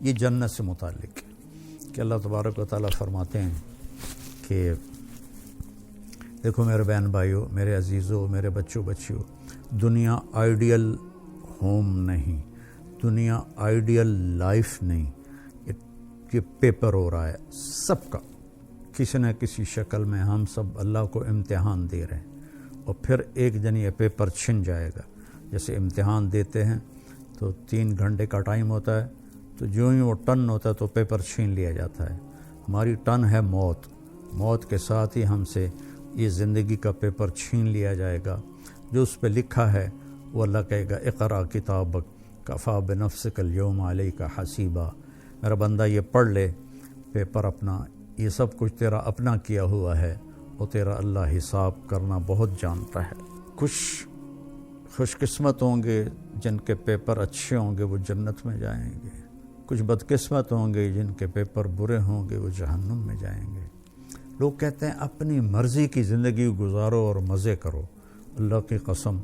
یہ جنت سے متعلق ہے کہ اللہ تبارک و تعالیٰ فرماتے ہیں کہ دیکھو میرے بہن بھائیوں، میرے عزیزوں، میرے بچوں بچیوں، دنیا آئیڈیل ہوم نہیں، دنیا آئیڈیل لائف نہیں، یہ پیپر ہو رہا ہے سب کا، کسی نہ کسی شکل میں ہم سب اللہ کو امتحان دے رہے ہیں، اور پھر ایک دن یہ پیپر چھن جائے گا۔ جیسے امتحان دیتے ہیں تو 3 گھنٹے کا ٹائم ہوتا ہے، تو جو ہی وہ ٹرن ہوتا ہے تو پیپر چھین لیا جاتا ہے۔ ہماری ٹرن ہے موت، موت کے ساتھ ہی ہم سے یہ زندگی کا پیپر چھین لیا جائے گا۔ جو اس پہ لکھا ہے وہ اللہ کہے گا اقرأ کتابک کفیٰ بنفسک اليوم علیک حسیبا، میرا بندہ یہ پڑھ لے پیپر اپنا، یہ سب کچھ تیرا اپنا کیا ہوا ہے، اور تیرا اللہ حساب کرنا بہت جانتا ہے۔ کچھ خوش قسمت ہوں گے جن کے پیپر اچھے ہوں گے، وہ جنت میں جائیں گے، کچھ بدقسمت ہوں گے جن کے پیپر برے ہوں گے، وہ جہنم میں جائیں گے۔ لوگ کہتے ہیں اپنی مرضی کی زندگی گزارو اور مزے کرو، اللہ کی قسم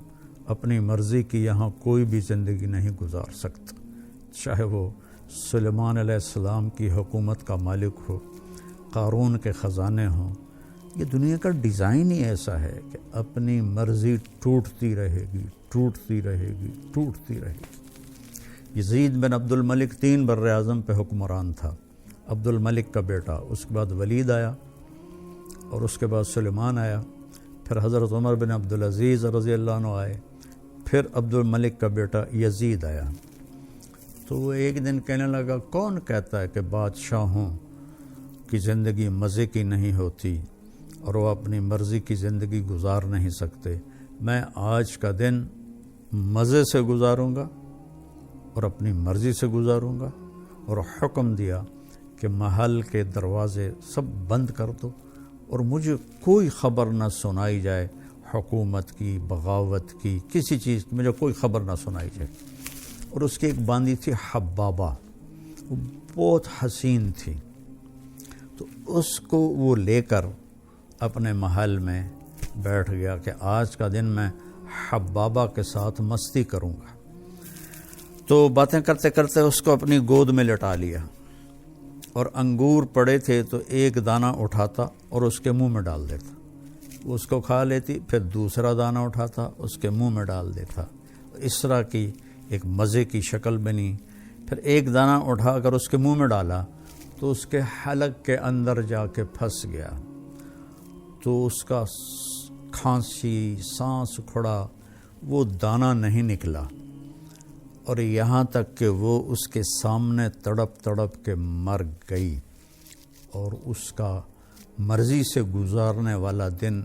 اپنی مرضی کی یہاں کوئی بھی زندگی نہیں گزار سکتا، چاہے وہ سلیمان علیہ السلام کی حکومت کا مالک ہو، قارون کے خزانے ہوں۔ یہ دنیا کا ڈیزائن ہی ایسا ہے کہ اپنی مرضی ٹوٹتی رہے گی، ٹوٹتی رہے گی، ٹوٹتی رہے گی۔ یزید بن عبد الملک 3 بر اعظم پہ حکمران تھا، عبد الملک کا بیٹا، اس کے بعد ولید آیا، اور اس کے بعد سلیمان آیا، پھر حضرت عمر بن عبدالعزیز رضی اللہ عنہ آئے، پھر عبد الملک کا بیٹا یزید آیا۔ تو وہ ایک دن کہنے لگا کون کہتا ہے کہ بادشاہوں کی زندگی مزے کی نہیں ہوتی اور وہ اپنی مرضی کی زندگی گزار نہیں سکتے؟ میں آج کا دن مزے سے گزاروں گا اور اپنی مرضی سے گزاروں گا، اور حکم دیا کہ محل کے دروازے سب بند کر دو اور مجھے کوئی خبر نہ سنائی جائے، حکومت کی، بغاوت کی، کسی چیز کی مجھے کوئی خبر نہ سنائی جائے۔ اور اس کی ایک باندی تھی حبابہ، وہ بہت حسین تھی، تو اس کو وہ لے کر اپنے محل میں بیٹھ گیا کہ آج کا دن میں حبابہ کے ساتھ مستی کروں گا۔ تو باتیں کرتے کرتے اس کو اپنی گود میں لٹا لیا، اور انگور پڑے تھے تو ایک دانہ اٹھاتا اور اس کے منہ میں ڈال دیتا، وہ اس کو کھا لیتی، پھر دوسرا دانہ اٹھاتا اس کے منہ میں ڈال دیتا، اس طرح کی ایک مزے کی شکل بنی۔ پھر ایک دانہ اٹھا کر اس کے منہ میں ڈالا تو اس کے حلق کے اندر جا کے پھنس گیا، تو اس کا کھانسی، سانس کھڑا، وہ دانہ نہیں نکلا، اور یہاں تک کہ وہ اس کے سامنے تڑپ تڑپ کے مر گئی، اور اس کا مرضی سے گزارنے والا دن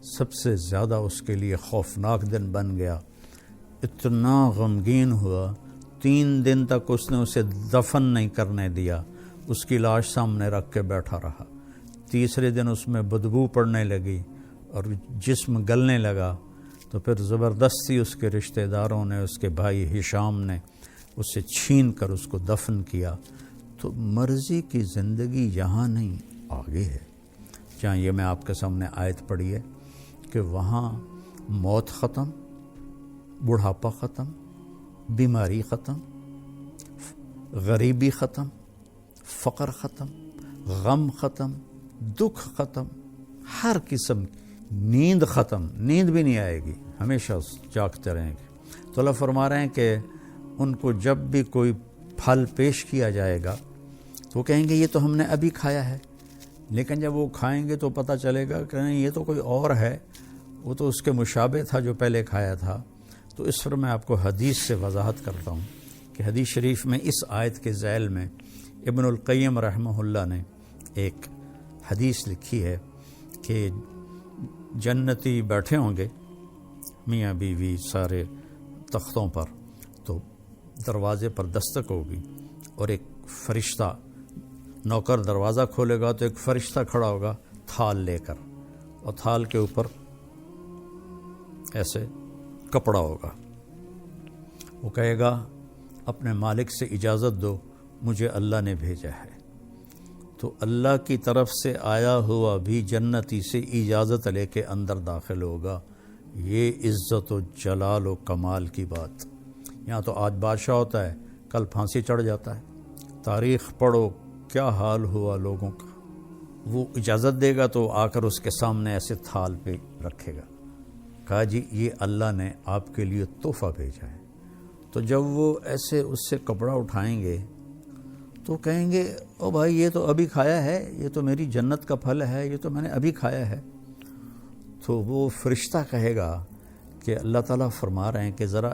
سب سے زیادہ اس کے لیے خوفناک دن بن گیا۔ اتنا غمگین ہوا، 3 دن تک اس نے اسے دفن نہیں کرنے دیا، اس کی لاش سامنے رکھ کے بیٹھا رہا۔ تیسرے دن اس میں بدبو پڑنے لگی اور جسم گلنے لگا، تو پھر زبردستی اس کے رشتہ داروں نے، اس کے بھائی ہشام نے اسے چھین کر اس کو دفن کیا۔ تو مرضی کی زندگی یہاں نہیں، آگے ہے، جہاں یہ میں آپ کے سامنے آیت پڑھی ہے کہ وہاں موت ختم، بڑھاپا ختم، بیماری ختم، غریبی ختم، فقر ختم، غم ختم، دکھ ختم، ہر قسم کی نیند ختم، نیند بھی نہیں آئے گی، ہمیشہ جاگتے رہیں گے۔ تو اللہ فرما رہے ہیں کہ ان کو جب بھی کوئی پھل پیش کیا جائے گا تو وہ کہیں گے یہ تو ہم نے ابھی کھایا ہے، لیکن جب وہ کھائیں گے تو پتہ چلے گا کہ نہیں، یہ تو کوئی اور ہے، وہ تو اس کے مشابہ تھا جو پہلے کھایا تھا۔ تو اس پر میں آپ کو حدیث سے وضاحت کرتا ہوں کہ حدیث شریف میں اس آیت کے ذیل میں ابن القیم رحمہ اللہ نے ایک حدیث لکھی ہے کہ جنتی بیٹھے ہوں گے میاں بیوی سارے تختوں پر، تو دروازے پر دستک ہوگی اور ایک فرشتہ، نوکر دروازہ کھولے گا تو ایک فرشتہ کھڑا ہوگا تھال لے کر، اور تھال کے اوپر ایسے کپڑا ہوگا، وہ کہے گا اپنے مالک سے اجازت دو، مجھے اللہ نے بھیجا ہے۔ تو اللہ کی طرف سے آیا ہوا بھی جنتی سے اجازت لے کے اندر داخل ہوگا۔ یہ عزت و جلال و کمال کی بات۔ یہاں تو آج بادشاہ ہوتا ہے، کل پھانسی چڑھ جاتا ہے، تاریخ پڑھو کیا حال ہوا لوگوں کا. وہ اجازت دے گا تو آ کر اس کے سامنے ایسے تھال پہ رکھے گا. کہا جی یہ اللہ نے آپ کے لیے تحفہ بھیجا ہے. تو جب وہ ایسے اس سے کپڑا اٹھائیں گے تو کہیں گے او بھائی یہ تو ابھی کھایا ہے, یہ تو میری جنت کا پھل ہے, یہ تو میں نے ابھی کھایا ہے. تو وہ فرشتہ کہے گا کہ اللہ تعالیٰ فرما رہے ہیں کہ ذرا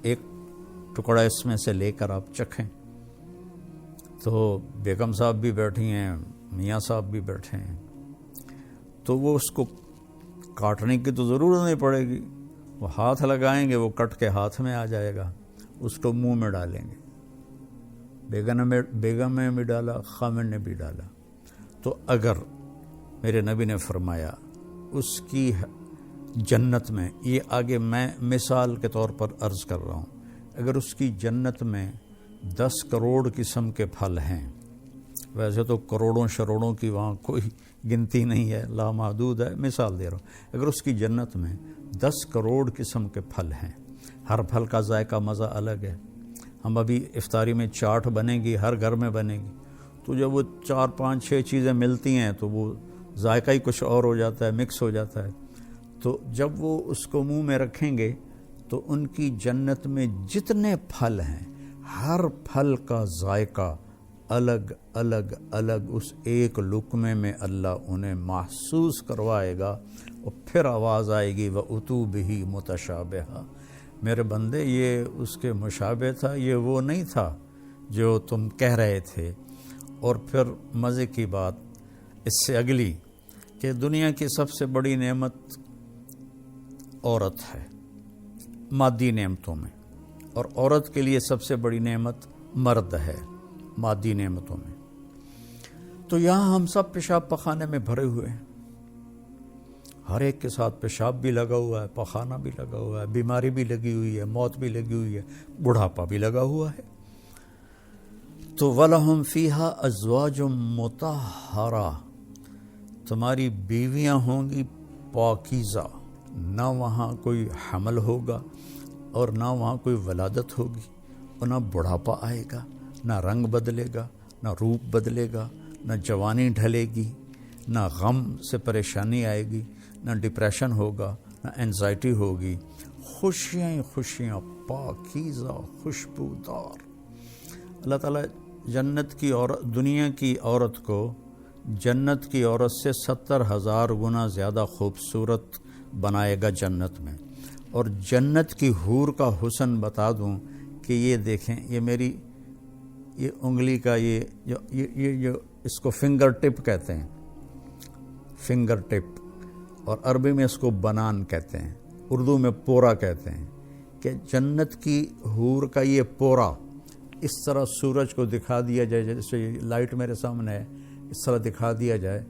ایک ٹکڑا اس میں سے لے کر آپ چکھیں. تو بیگم صاحب بھی بیٹھی ہیں, میاں صاحب بھی بیٹھے ہیں, تو وہ اس کو کاٹنے کی تو ضرورت نہیں پڑے گی, وہ ہاتھ لگائیں گے وہ کٹ کے ہاتھ میں آ جائے گا, اس کو منہ میں ڈالیں گے. بیگم نے بھی ڈالا, خامن نے بھی ڈالا. تو اگر میرے نبی نے فرمایا اس کی جنت میں, یہ آگے میں مثال کے طور پر عرض کر رہا ہوں, اگر اس کی جنت میں 10 کروڑ قسم کے پھل ہیں, ویسے تو کروڑوں شروڑوں کی وہاں کوئی گنتی نہیں ہے, لامحدود ہے, مثال دے رہا ہوں, اگر اس کی جنت میں 10 کروڑ قسم کے پھل ہیں, ہر پھل کا ذائقہ مزہ الگ ہے. ہم ابھی افطاری میں چاٹ بنے گی, ہر گھر میں بنے گی, تو جب وہ 4 5 6 چیزیں ملتی ہیں تو وہ ذائقہ ہی کچھ اور ہو جاتا ہے, مکس ہو جاتا ہے. تو جب وہ اس کو منہ میں رکھیں گے تو ان کی جنت میں جتنے پھل ہیں ہر پھل کا ذائقہ الگ الگ الگ اس ایک لقمے میں اللہ انہیں محسوس کروائے گا, اور پھر آواز آئے گی وَأُتُوا بِهِ مُتَشَابِهًا, میرے بندے یہ اس کے مشابہ تھا, یہ وہ نہیں تھا جو تم کہہ رہے تھے. اور پھر مزے کی بات اس سے اگلی کہ دنیا کی سب سے بڑی نعمت عورت ہے مادی نعمتوں میں, اور عورت کے لیے سب سے بڑی نعمت مرد ہے مادی نعمتوں میں. تو یہاں ہم سب پیشاب پخانے میں بھرے ہوئے ہیں, ہر ایک کے ساتھ پیشاب بھی لگا ہوا ہے, پخانہ بھی لگا ہوا ہے, بیماری بھی لگی ہوئی ہے, موت بھی لگی ہوئی ہے, بڑھاپا بھی لگا ہوا ہے. تو وَلَهُمْ فِيهَا أَزْوَاجٌ مُطَهَّرَةٌ, تمہاری بیویاں ہوں گی پاکیزہ, نہ وہاں کوئی حمل ہوگا اور نہ وہاں کوئی ولادت ہوگی, اور نہ بڑھاپا آئے گا, نہ رنگ بدلے گا, نہ روپ بدلے گا, نہ جوانی ڈھلے گی, نہ غم سے پریشانی آئے گی, نہ ڈپریشن ہوگا, نہ انزائٹی ہوگی. خوشیاں خوشیاں, پاکیزہ, خوشبودار. اللہ تعالیٰ جنت کی عورت, دنیا کی عورت کو جنت کی عورت سے 70,000 گنا زیادہ خوبصورت بنائے گا جنت میں. اور جنت کی حور کا حسن بتا دوں کہ یہ دیکھیں, یہ میری یہ انگلی کا یہ اس کو فنگر ٹپ کہتے ہیں, فنگر ٹپ, اور عربی میں اس کو بنان کہتے ہیں, اردو میں پورا کہتے ہیں, کہ جنت کی حور کا یہ پورا اس طرح سورج کو دکھا دیا جائے, جیسے لائٹ میرے سامنے ہے, اس طرح دکھا دیا جائے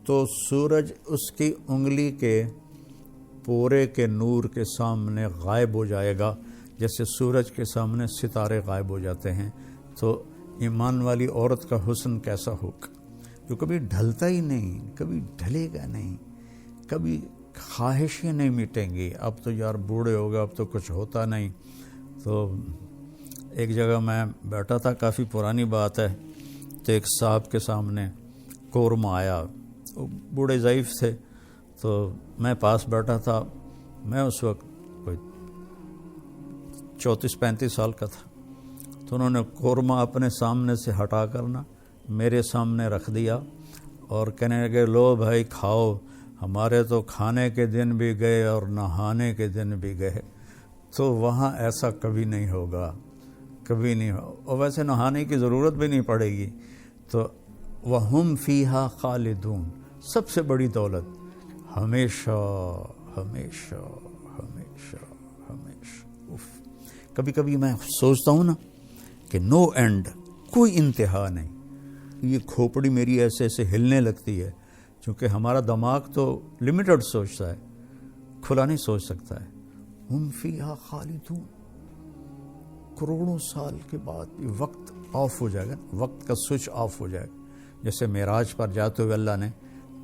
تو سورج اس کی انگلی کے پورے کے نور کے سامنے غائب ہو جائے گا, جیسے سورج کے سامنے ستارے غائب ہو جاتے ہیں. تو ایمان والی عورت کا حسن کیسا ہوگا, جو کبھی ڈھلتا ہی نہیں, کبھی ڈھلے گا نہیں, کبھی خواہشیں نہیں مٹیں گی. اب تو یار بوڑھے ہو گئے, اب تو کچھ ہوتا نہیں. تو ایک جگہ میں بیٹھا تھا, کافی پرانی بات ہے, تو ایک صاحب کے سامنے قورمہ آیا, وہ بوڑھے ضعیف تھے, تو میں پاس بیٹھا تھا, میں اس وقت کوئی 34-35 سال کا تھا. تو انہوں نے قورمہ اپنے سامنے سے ہٹا کر نا میرے سامنے رکھ دیا, اور کہنے لگے لو بھائی کھاؤ, ہمارے تو کھانے کے دن بھی گئے اور نہانے کے دن بھی گئے. تو وہاں ایسا کبھی نہیں ہوگا, کبھی نہیں ہو, اور ویسے نہانے کی ضرورت بھی نہیں پڑے گی. تو وَهُمْ فِيهَا خَالِدُونَ, سب سے بڑی دولت ہمیشہ ہمیشہ ہمیشہ ہمیشہ. کبھی کبھی میں سوچتا ہوں نا کہ نو اینڈ, کوئی انتہا نہیں. یہ کھوپڑی میری ایسے ایسے ہلنے لگتی ہے, چونکہ ہمارا دماغ تو لمیٹڈ سوچتا ہے, کھلا نہیں سوچ سکتا ہے. ہم فیہا خالدون, کروڑوں سال کے بعد بھی وقت آف ہو جائے گا, وقت کا سوئچ آف ہو جائے گا. جیسے معراج پر جاتے ہوئے اللہ نے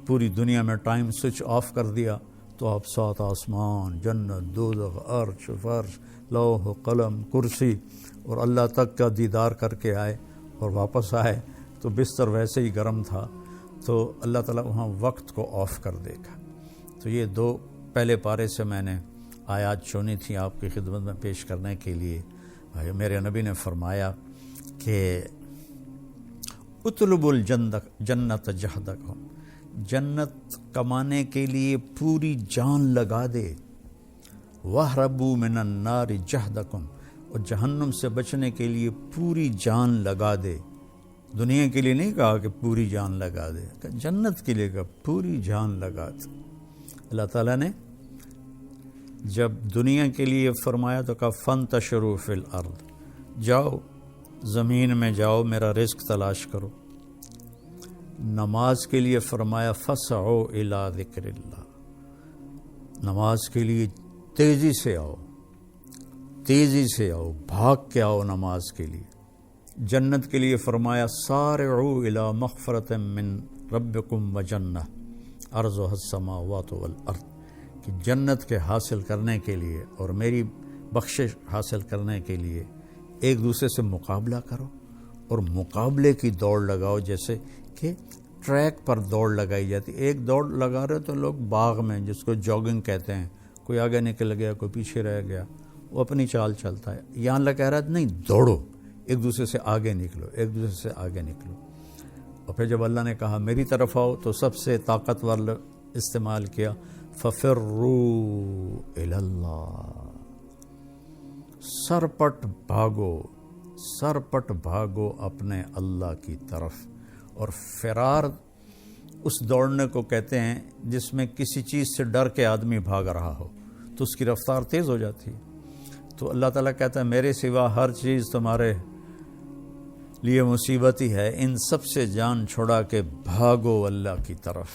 پوری دنیا میں ٹائم سوئچ آف کر دیا, تو آپ 7 آسمان, جنت, دوزخ, عرش, فرش, لوح, قلم, کرسی اور اللہ تک کا دیدار کر کے آئے, اور واپس آئے تو بستر ویسے ہی گرم تھا، تو اللہ تعالیٰ وہاں وقت کو آف کر دے گا۔ تو یہ 2 پہلے پارے سے میں نے آیات چنی تھی آپ کی خدمت میں پیش کرنے کے لیے۔ میرے نبی نے فرمایا کہ اطلب الجنت جہدکم، جنت کمانے کے لیے پوری جان لگا دے، وَاہْرَبُوا مِنَ النَّارِ جَہْدَكُمْ، اور جہنم سے بچنے کے لیے پوری جان لگا دے۔ دنیا کے لیے نہیں کہا کہ پوری جان لگا دے، کہ جنت کے لیے کہا پوری جان لگا دے۔ اللہ تعالیٰ نے جب دنیا کے لیے فرمایا تو کہا فَانْتَشِرُوا فِي الْأَرْضِ، جاؤ زمین میں جاؤ میرا رزق تلاش کرو۔ نماز کے لیے فرمایا فَاسْعُوا إِلَىٰ ذِكْرِ اللَّهِ، نماز کے لیے تیزی سے آؤ، تیزی سے آؤ، بھاگ کے آؤ نماز کے لیے۔ جنت کے لیے فرمایا سارعوا إِلَىٰ مَغْفِرَةٍ مِّن رَبِّكُمْ وَجَنَّةٍ عَرْضُهَا السَّمَاوَاتُ وَالْأَرْضِ، کہ جنت کے حاصل کرنے کے لیے اور میری بخشش حاصل کرنے کے لیے ایک دوسرے سے مقابلہ کرو، اور مقابلے کی دوڑ لگاؤ، جیسے کہ ٹریک پر دوڑ لگائی جاتی۔ ایک دوڑ لگا رہے تو لوگ باغ میں، جس کو جاگنگ کہتے ہیں، کوئی آگے نکل گیا کوئی پیچھے رہ گیا، وہ اپنی چال چلتا ہے۔ یہاں اللہ کہہ رہا ہے نہیں، دوڑو، ایک دوسرے سے آگے نکلو، ایک دوسرے سے آگے نکلو۔ اور پھر جب اللہ نے کہا میری طرف آؤ تو سب سے طاقتور استعمال کیا فَفِرُّوا إِلَى اللَّهِ، سرپٹ بھاگو، سرپٹ بھاگو اپنے اللہ کی طرف۔ اور فرار اس دوڑنے کو کہتے ہیں جس میں کسی چیز سے ڈر کے آدمی بھاگ رہا ہو تو اس کی رفتار تیز ہو جاتی ہے۔ تو اللہ تعالیٰ کہتا ہے میرے سوا ہر چیز تمہارے لیے مصیبت ہی ہے، ان سب سے جان چھڑا کے بھاگو اللہ کی طرف۔